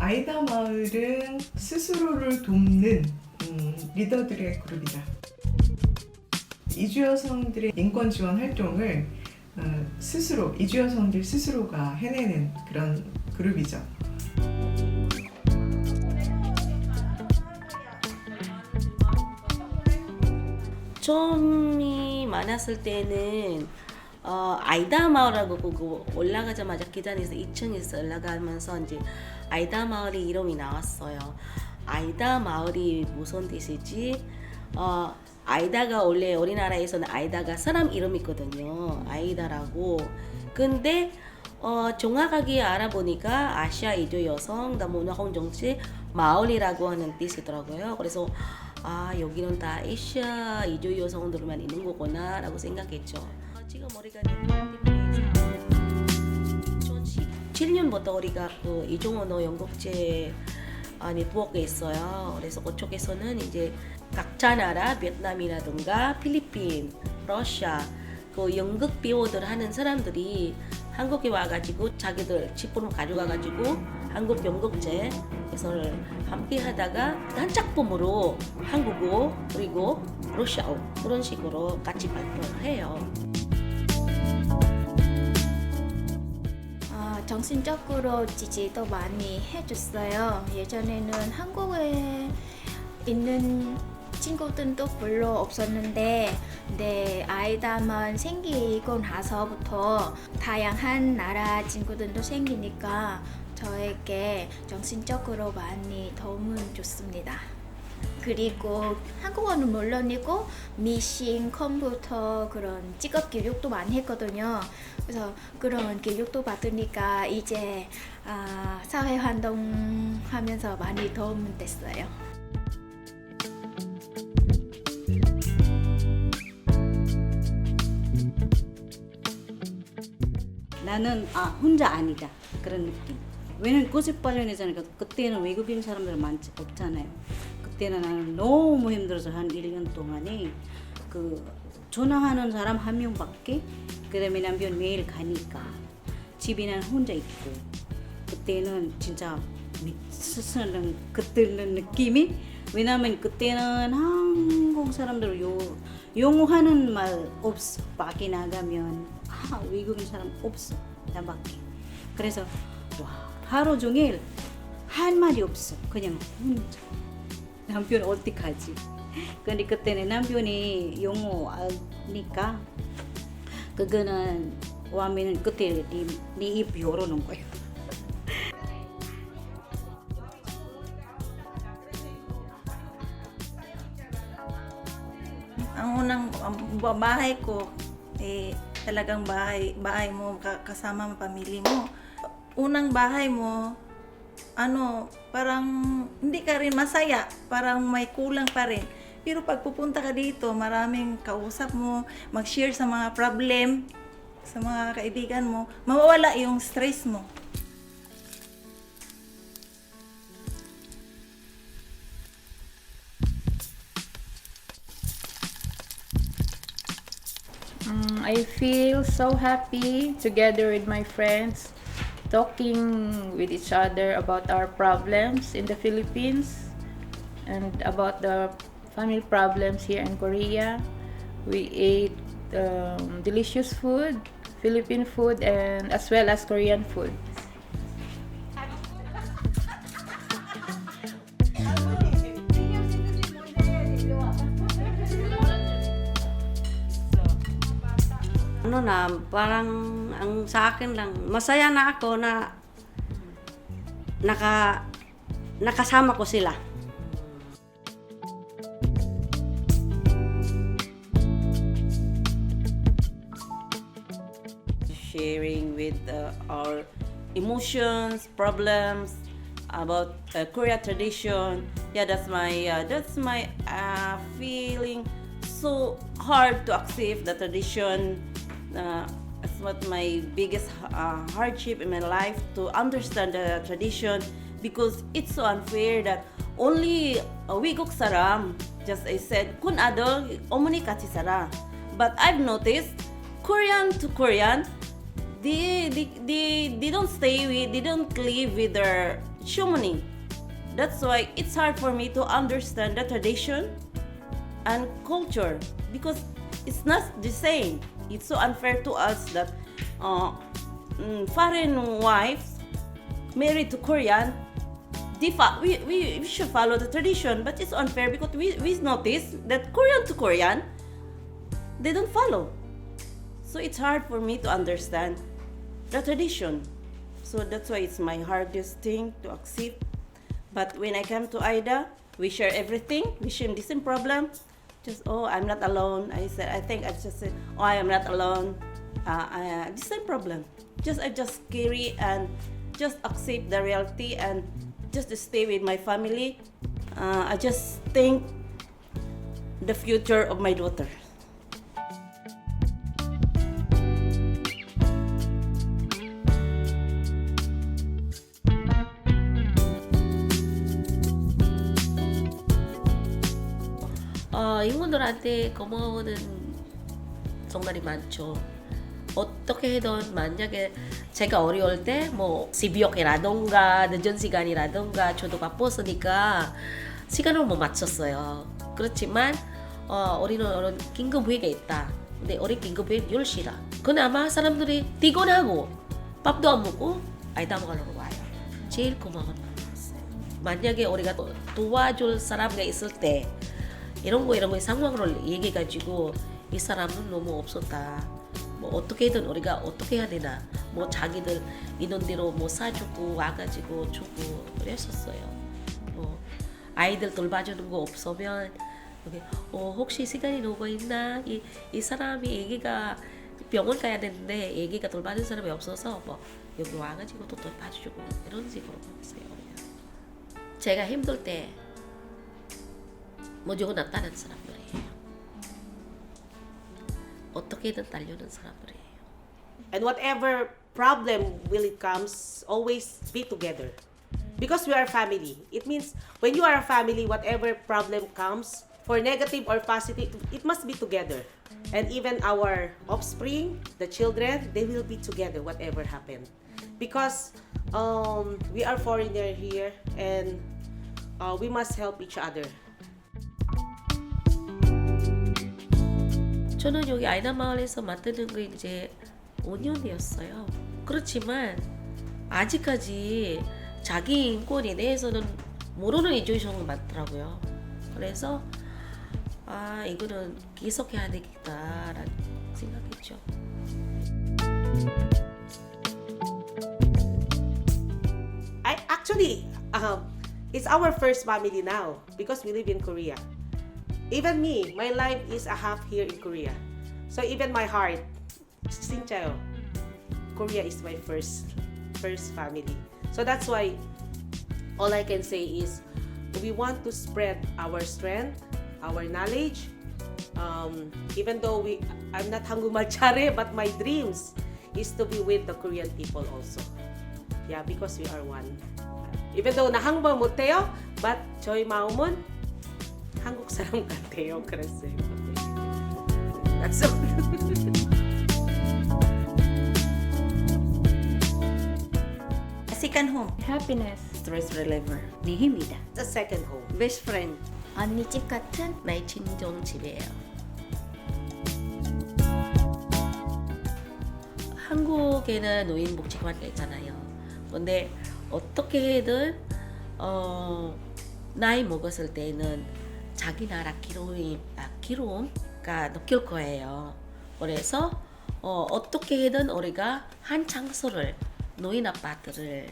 아이다 마을은 스스로를 돕는 리더들의 그룹이다. 이주 여성들의 인권 지원 활동을 스스로, 이주 여성들 스스로가 해내는 그런 그룹이죠. 처음이 많았을 때는 아이다 마을하고 그거 올라가자마자 계단에서 2층에서 올라가면서 이제 아이다 마을이 이름이 나왔어요. 아이다 마을이 무슨 뜻이지? 아이다가 원래 우리나라에서는 아이다가 사람 이름이거든요. 아이다라고. 근데 정확하게 알아보니까 아시아 이주 여성 문화공동체 마을이라고 하는 뜻이더라고요. 그래서 여기는 다 아시아 이주 여성들만 있는 거구나 라고 생각했죠. 지금 우리가 2017년부터 우리가 그 이중 언어 연극제 네트워크에 있어요. 그래서 그쪽에서는 이제 각자 나라 베트남이라든가 필리핀, 러시아 그 연극 배우들 하는 사람들이 한국에 와가지고 자기들 집으로 가져가가지고 한국 연극제 에서 함께 하다가 한 작품으로 한국어 그리고 러시아어 그런 식으로 같이 발표를 해요. 정신적으로 지지도 많이 해줬어요. 예전에는 한국에 있는 친구들도 별로 없었는데 아이다만 생기고 나서부터 다양한 나라 친구들도 생기니까 저에게 정신적으로 많이 도움을 줬습니다. 그리고 한국어는 물론이고 미싱, 컴퓨터 그런 직업 교육도 많이 했거든요. 그래서 그런 교육도 받으니까 이제 사회 활동하면서 많이 도움 됐어요. 나는 혼자 아니다 그런 느낌. 왜냐면 98년에 전에 그때는 외국인 사람들 많지 없잖아요. 그때는 나는 너무 힘들어서 한 1년 동안에 그 전화하는 사람 한 명밖에. 그다음에 남편 매일 가니까 집에 난 혼자 있고 그때는 진짜 미치는 그때는 느낌이. 왜냐면 그때는 한국 사람들 영어하는 말 없어. 밖에 나가면 외국인 사람 없어. 나밖에. 그래서 하루 종일 할 말이 없어. 그냥 혼자. 남편 어떡하지? 근데 그때는 남편이 영어 아니까 그거는 와면 그때 네 입 열어놓은 거예요. Ang unang bahay ko talagang bahay mo kasama ang pamilya mo. Unang bahay mo parang hindi ka rin masaya, parang may kulang pa rin. Pero pag pupunta ka dito, maraming kausap mo, mag-share sa mga problem sa mga kaibigan mo, mawawala yung stress mo. I feel so happy together with my friends, talking with each other about our problems in the Philippines and about the family problems here in Korea. We ate delicious food, Philippine food, and as well as Korean food. Parang ang sa akin lang, masaya na ako na nakasama ko sila. Sharing with our emotions, problems about Korea tradition. Yeah, that's my feeling. So hard to accept the tradition. That's what my biggest hardship in my life, to understand the tradition, because it's so unfair that only Wigok saram, just I said, kun adol omuni kachi sara. But I've noticed Korean to Korean, they don't live with their summoning. That's why it's hard for me to understand the tradition and culture because it's not the same. It's so unfair to us that foreign wives married to Korean, we should follow the tradition, but it's unfair because we notice that Korean to Korean, they don't follow. So it's hard for me to understand the tradition. So that's why it's my hardest thing to accept. But when I come to Ida, we share everything, we share the same problem. Just, oh, I'm not alone. I just said, oh, I am not alone. The same problem. I just carry and just accept the reality and just to stay with my family. I just think the future of my daughter. 이모들한테 고마워는 정말이 많죠. 어떻게든 만약에 제가 어려울 때 뭐 새벽이라던가 늦은 시간이라던가 저도 바빴으니까 시간을 못 맞췄어요. 그렇지만 우리는 긴급회의가 있다. 근데 우리 긴급회의 10시라. 그나마 사람들이 피곤하고 밥도 안 먹고 아이다 먹으러 와요. 제일 고마운 만약에 우리가 도와줄 사람이 있을 때 이런 거 상황을 얘기해가지고 이 사람은 너무 없었다. 뭐 어떻게든 우리가 어떻게 해야 되나. 뭐 자기들 있는 대로 뭐 사주고 와가지고 주고 그랬었어요. 뭐 아이들 돌봐주는 거 없으면 여기 혹시 시간이 누구 있나? 이 사람이 애기가 병원 가야 되는데 애기가 돌봐주는 사람이 없어서 뭐 여기 와가지고 또 돌봐주고 이런 식으로 했어요. 제가 힘들 때 무조건 나타나는 사람들이에요. 어떻게든 달려는 사람들이에요. And whatever problem will it comes, always be together. Because we are family. It means when you are a family, whatever problem comes, for negative or positive, it must be together. And even our offspring, the children, they will be together whatever happened. Because we are foreigner here and we must help each other. 저는 여기 아이다 마을에서 맡는 게 이제 5년이었어요. 그렇지만 아직까지 자기 인권에 대해서는 모르는 이주성이 많더라고요. 그래서 이거는 계속해야 되겠다라는 생각했죠. Actually, it's our first family now because we live in Korea. Even me, my life is a half here in Korea. So even my heart, 진짜요, Korea is my first family. So that's why all I can say is we want to spread our strength, our knowledge. Even though I'm not 한국말 잘해, but my dreams is to be with the Korean people also. Yeah, because we are one. Even though 나 한국말 못해요, but 저희 마음은 한국 사람 같아요. 그랬어요. That's all. Second home. Happiness. Stress reliever. 내 힘이다. The second home. Best friend. 언니 집 같은 나의 친정 집이에요. 한국에는 노인복지관이 있잖아요. 근데 어떻게든 나이 먹었을 때는 자기 나라 기름가 느낄 거예요. 그래서 어떻게든 우리가 한 장소를 노인 아파트를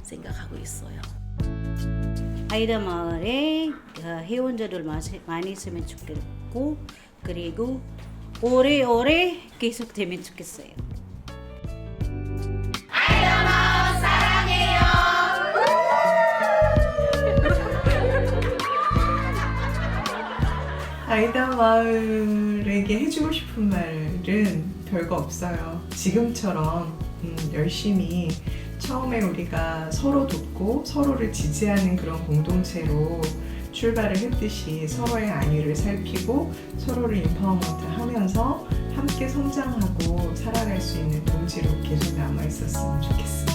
생각하고 있어요. 아이다 마을에 회원자들 많이 있으면 좋겠고 그리고 오래오래 계속되면 좋겠어요. 아이다 마을에게 해주고 싶은 말은 별거 없어요. 지금처럼 열심히 처음에 우리가 서로 돕고 서로를 지지하는 그런 공동체로 출발을 했듯이 서로의 안위를 살피고 서로를 인파워먼트 하면서 함께 성장하고 살아갈 수 있는 동지로 계속 남아 있었으면 좋겠습니다.